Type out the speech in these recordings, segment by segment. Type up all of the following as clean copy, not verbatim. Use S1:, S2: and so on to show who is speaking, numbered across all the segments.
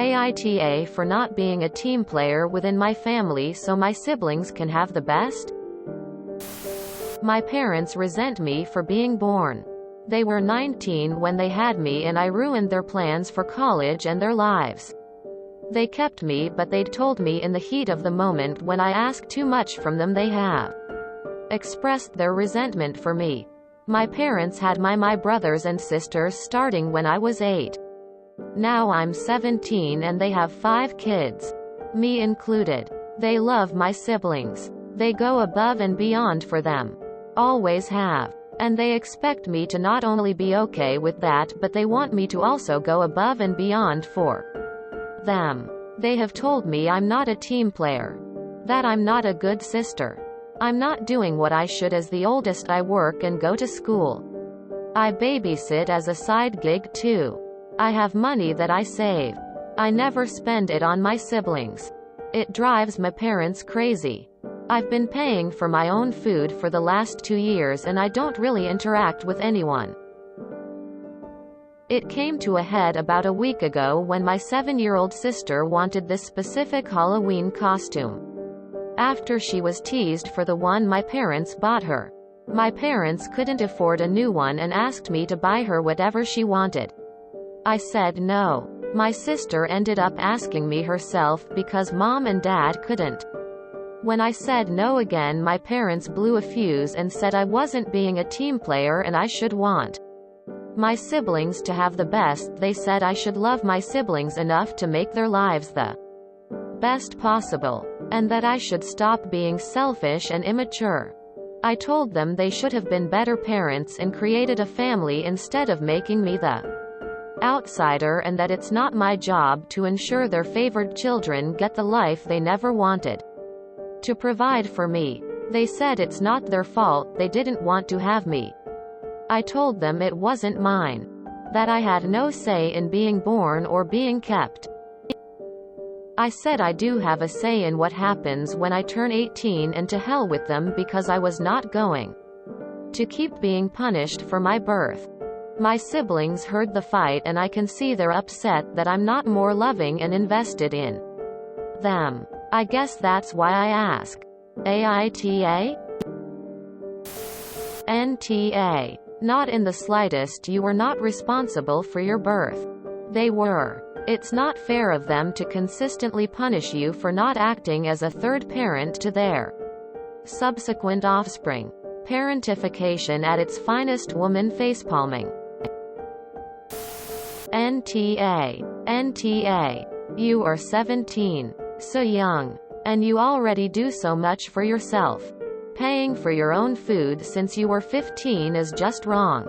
S1: AITA for not being a team player within my family so my siblings can have the best? My parents resent me for being born. They were 19 when they had me and I ruined their plans for college and their lives. They kept me but they'd told me in the heat of the moment when I asked too much from them they have expressed their resentment for me. My parents had my brothers and sisters starting when I was 8. Now I'm 17 and they have 5 kids. Me included. They love my siblings. They go above and beyond for them. Always have. And they expect me to not only be okay with that but they want me to also go above and beyond for them. They have told me I'm not a team player. That I'm not a good sister. I'm not doing what I should. As the oldest I work and go to school. I babysit as a side gig too. I have money that I save. I never spend it on my siblings. It drives my parents crazy. I've been paying for my own food for the last 2 years and I don't really interact with anyone. It came to a head about a week ago when my 7-year-old sister wanted this specific Halloween costume. After she was teased for the one my parents bought her. My parents couldn't afford a new one and asked me to buy her whatever she wanted. I said no. My sister ended up asking me herself because mom and dad couldn't. When I said no again, my parents blew a fuse and said I wasn't being a team player and I should want my siblings to have the best. They said I should love my siblings enough to make their lives the best possible, and that I should stop being selfish and immature. I told them they should have been better parents and created a family instead of making me the outsider, and that it's not my job to ensure their favored children get the life they never wanted to provide for me. They said it's not their fault, they didn't want to have me. I told them it wasn't mine. That I had no say in being born or being kept. I said I do have a say in what happens when I turn 18 and to hell with them because I was not going to keep being punished for my birth. My siblings heard the fight and I can see they're upset that I'm not more loving and invested in them. I guess that's why I ask. AITA? NTA. Not in the slightest. You were not responsible for your birth. They were. It's not fair of them to consistently punish you for not acting as a third parent to their subsequent offspring. Parentification at its finest. Woman facepalming. NTA. You are 17. So young. And you already do so much for yourself. Paying for your own food since you were 15 is just wrong.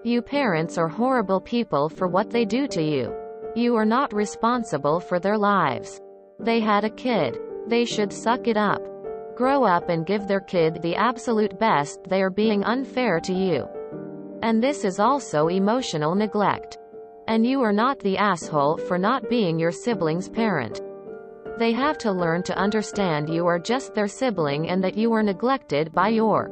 S1: You parents are horrible people for what they do to you. You are not responsible for their lives. They had a kid. They should suck it up. Grow up and give their kid the absolute best. They are being unfair to you. And this is also emotional neglect. And you are not the asshole for not being your sibling's parent. They have to learn to understand you are just their sibling and that you were neglected by your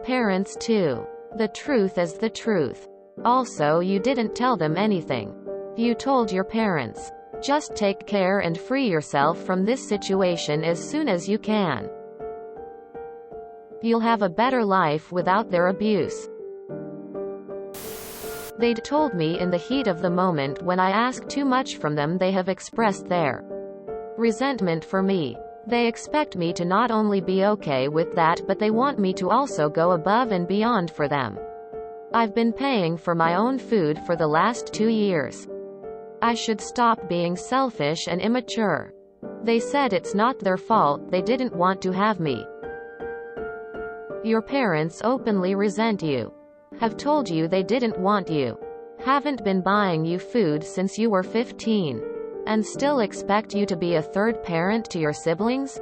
S1: parents too. The truth is the truth. Also, you didn't tell them anything. You told your parents. Just take care and free yourself from this situation as soon as you can. You'll have a better life without their abuse. They'd told me in the heat of the moment when I asked too much from them. They have expressed their resentment for me. They expect me to not only be okay with that but they want me to also go above and beyond for them. I've been paying for my own food for the last 2 years. I should stop being selfish and immature. They said it's not their fault, they didn't want to have me. Your parents openly resent you. Have told you they didn't want you. Haven't been buying you food since you were 15. And still expect you to be a third parent to your siblings?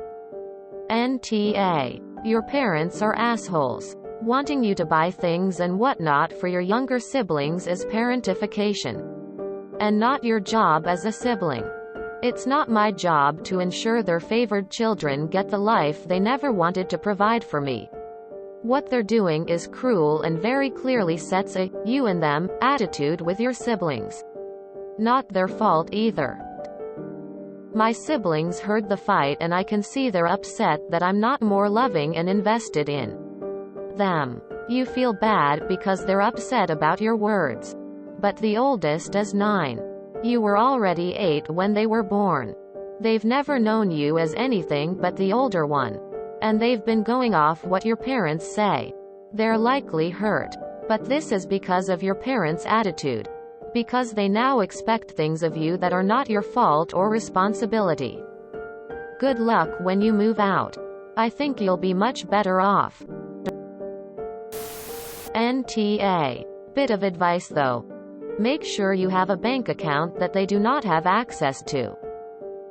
S1: NTA. Your parents are assholes. Wanting you to buy things and whatnot for your younger siblings is parentification. And not your job as a sibling. It's not my job to ensure their favored children get the life they never wanted to provide for me. What they're doing is cruel and very clearly sets a you and them attitude with your siblings. Not their fault either. My siblings heard the fight and I can see they're upset that I'm not more loving and invested in them. You feel bad because they're upset about your words. But the oldest is 9. You were already 8 when they were born. They've never known you as anything but the older one. And they've been going off what your parents say. They're likely hurt. But this is because of your parents' attitude. Because they now expect things of you that are not your fault or responsibility. Good luck when you move out. I think you'll be much better off. NTA. Bit of advice though. Make sure you have a bank account that they do not have access to.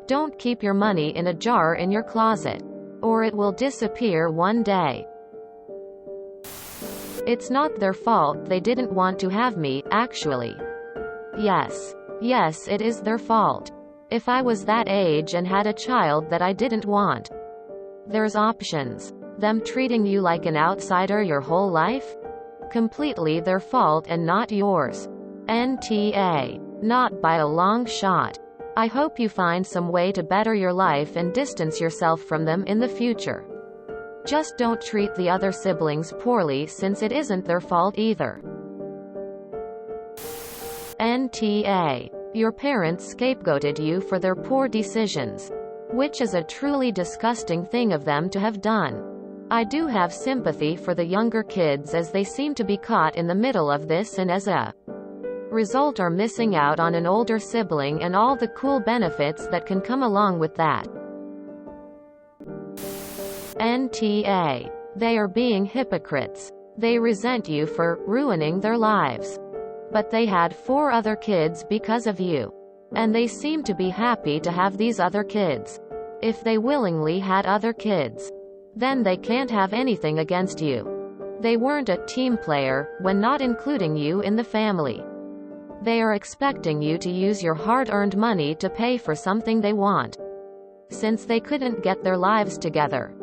S1: Don't keep your money in a jar in your closet. Or it will disappear one day. It's not their fault they didn't want to have me, actually. Yes, it is their fault. If I was that age and had a child that I didn't want. There's options. Them treating you like an outsider your whole life? Completely their fault and not yours. NTA. Not by a long shot. I hope you find some way to better your life and distance yourself from them in the future. Just don't treat the other siblings poorly since it isn't their fault either. NTA. Your parents scapegoated you for their poor decisions. Which is a truly disgusting thing of them to have done. I do have sympathy for the younger kids as they seem to be caught in the middle of this and as a result are missing out on an older sibling and all the cool benefits that can come along with that. NTA. They are being hypocrites. They resent you for ruining their lives. But they had 4 other kids because of you. And they seem to be happy to have these other kids. If they willingly had other kids, then they can't have anything against you. They weren't a team player when not including you in the family. They are expecting you to use your hard-earned money to pay for something they want. Since they couldn't get their lives together.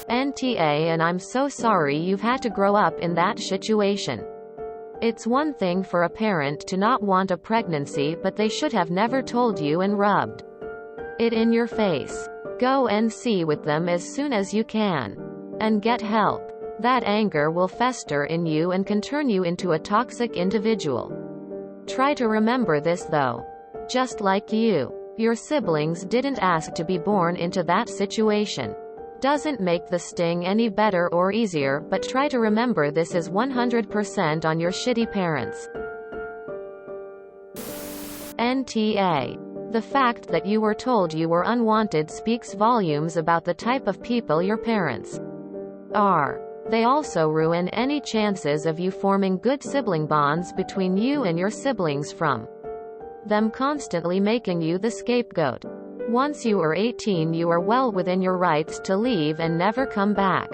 S1: NTA. And I'm so sorry you've had to grow up in that situation. It's one thing for a parent to not want a pregnancy, but they should have never told you and rubbed it in your face. Go and see with them as soon as you can. And get help. That anger will fester in you and can turn you into a toxic individual. Try to remember this though. Just like you, your siblings didn't ask to be born into that situation. Doesn't make the sting any better or easier, but try to remember this is 100% on your shitty parents. NTA. The fact that you were told you were unwanted speaks volumes about the type of people your parents are. They also ruin any chances of you forming good sibling bonds between you and your siblings from them constantly making you the scapegoat. Once you are 18, you are well within your rights to leave and never come back.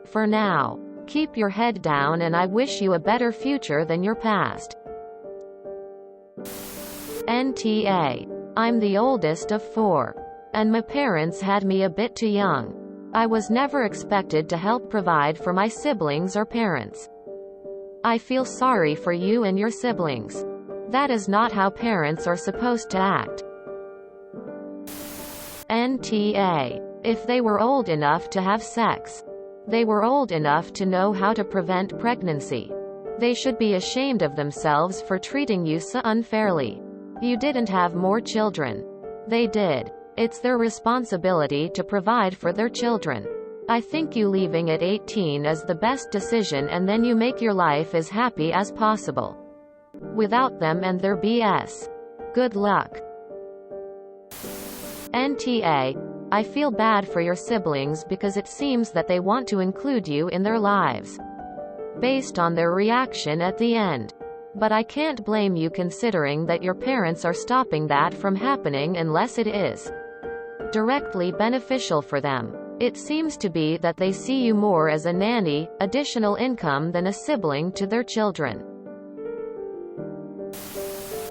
S1: For now, keep your head down and I wish you a better future than your past. NTA. I'm the oldest of 4. And my parents had me a bit too young. I was never expected to help provide for my siblings or parents. I feel sorry for you and your siblings. That is not how parents are supposed to act. NTA. If they were old enough to have sex, they were old enough to know how to prevent pregnancy. They should be ashamed of themselves for treating you so unfairly. You didn't have more children. They did. It's their responsibility to provide for their children. I think you leaving at 18 is the best decision and then you make your life as happy as possible. Without them and their BS. Good luck. NTA. I feel bad for your siblings because it seems that they want to include you in their lives. Based on their reaction at the end. But I can't blame you considering that your parents are stopping that from happening unless it is directly beneficial for them. It seems to be that they see you more as a nanny, additional income than a sibling to their children.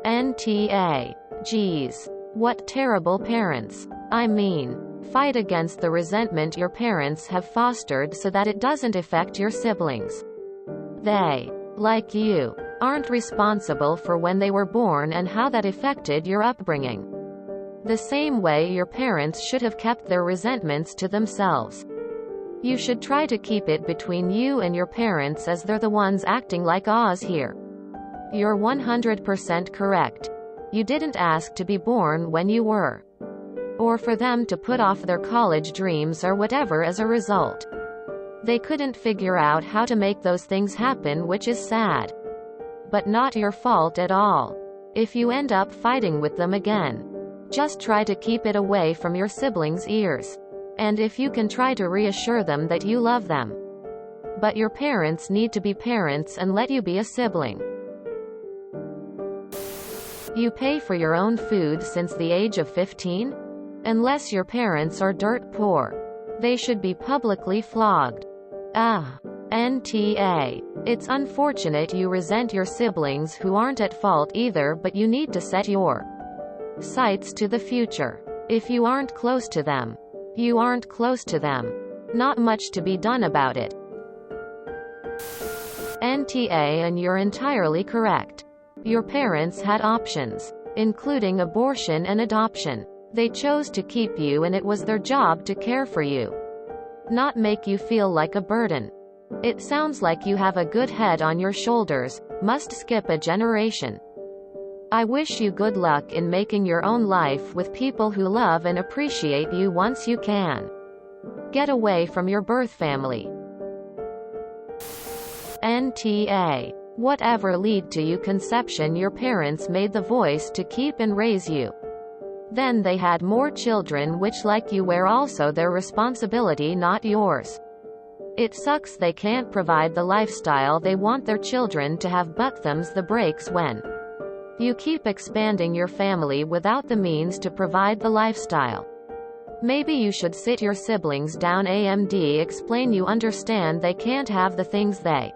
S1: NTA. Geez. What terrible parents. I mean, fight against the resentment your parents have fostered so that it doesn't affect your siblings. They, like you, aren't responsible for when they were born and how that affected your upbringing. The same way your parents should have kept their resentments to themselves. You should try to keep it between you and your parents, as they're the ones acting like Oz here. You're 100% correct. You didn't ask to be born when you were. Or for them to put off their college dreams or whatever as a result. They couldn't figure out how to make those things happen, which is sad. But not your fault at all. If you end up fighting with them again, just try to keep it away from your siblings' ears. And if you can, try to reassure them that you love them. But your parents need to be parents and let you be a sibling. You pay for your own food since the age of 15? Unless your parents are dirt poor. They should be publicly flogged. NTA. It's unfortunate you resent your siblings who aren't at fault either, but you need to set your sights to the future. If you aren't close to them, you aren't close to them. Not much to be done about it. NTA. And you're entirely correct. Your parents had options, including abortion and adoption. They chose to keep you, and it was their job to care for you, not make you feel like a burden. It sounds like you have a good head on your shoulders. Must skip a generation. I wish you good luck in making your own life with people who love and appreciate you once you can. Get away from your birth family. NTA. Whatever led to you conception, your parents made the voice to keep and raise you. Then they had more children, which, like you, were also their responsibility, not yours. It sucks they can't provide the lifestyle they want their children to have, but them's the breaks when you keep expanding your family without the means to provide the lifestyle. Maybe you should sit your siblings down and explain you understand they can't have the things they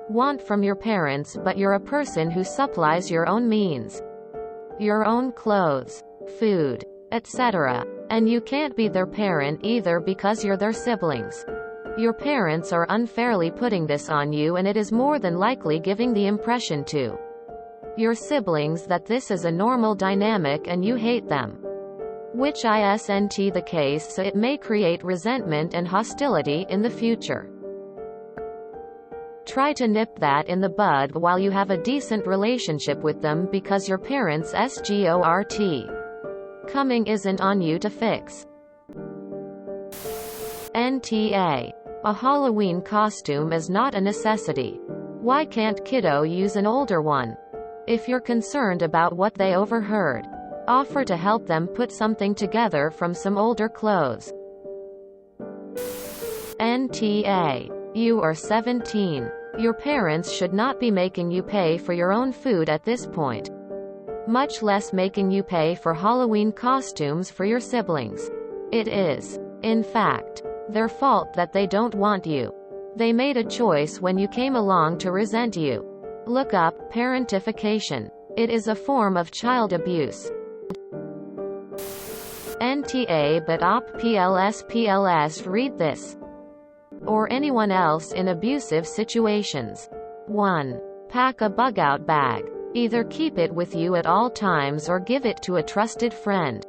S1: want from your parents, but you're a person who supplies your own means, your own clothes, food, etc. And you can't be their parent either because you're their siblings. Your parents are unfairly putting this on you, and it is more than likely giving the impression to your siblings that this is a normal dynamic and you hate them. Which isn't the case, so it may create resentment and hostility in the future. Try to nip that in the bud while you have a decent relationship with them, because your parents' coming isn't on you to fix. NTA. A Halloween costume is not a necessity. Why can't kiddo use an older one? If you're concerned about what they overheard, offer to help them put something together from some older clothes. NTA. You are 17. Your parents should not be making you pay for your own food at this point, much less making you pay for Halloween costumes for your siblings. It is, in fact, their fault that they don't want you. They made a choice when you came along to resent you. Look up parentification. It is a form of child abuse. NTA. But PLS read this. Or anyone else in abusive situations. 1. Pack a bug-out bag. Either keep it with you at all times or give it to a trusted friend.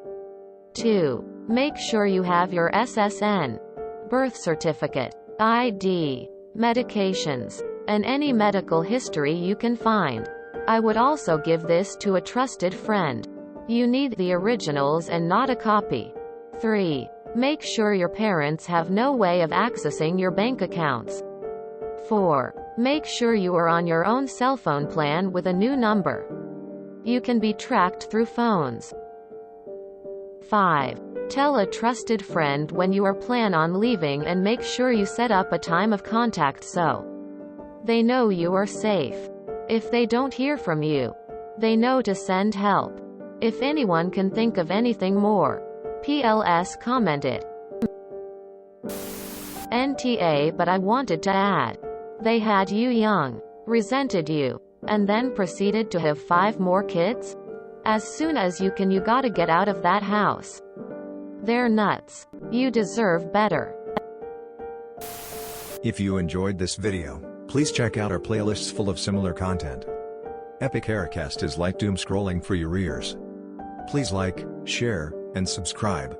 S1: 2. Make sure you have your SSN, birth certificate, ID, medications, and any medical history you can find. I would also give this to a trusted friend. You need the originals and not a copy. 3. Make sure your parents have no way of accessing your bank accounts. 4. Make sure you are on your own cell phone plan with a new number. You can be tracked through phones. 5. Tell a trusted friend when you are plan on leaving, and make sure you set up a time of contact so they know you are safe. If they don't hear from you, they know to send help. If anyone can think of anything more, PLS comment it. NTA. But I wanted to add, they had you young, resented you, and then proceeded to have 5 more kids? As soon as you can, you gotta get out of that house. They're nuts. You deserve better.
S2: If you enjoyed this video, please check out our playlists full of similar content. Epic Aircast is like doom scrolling for your ears. Please like, share, and subscribe.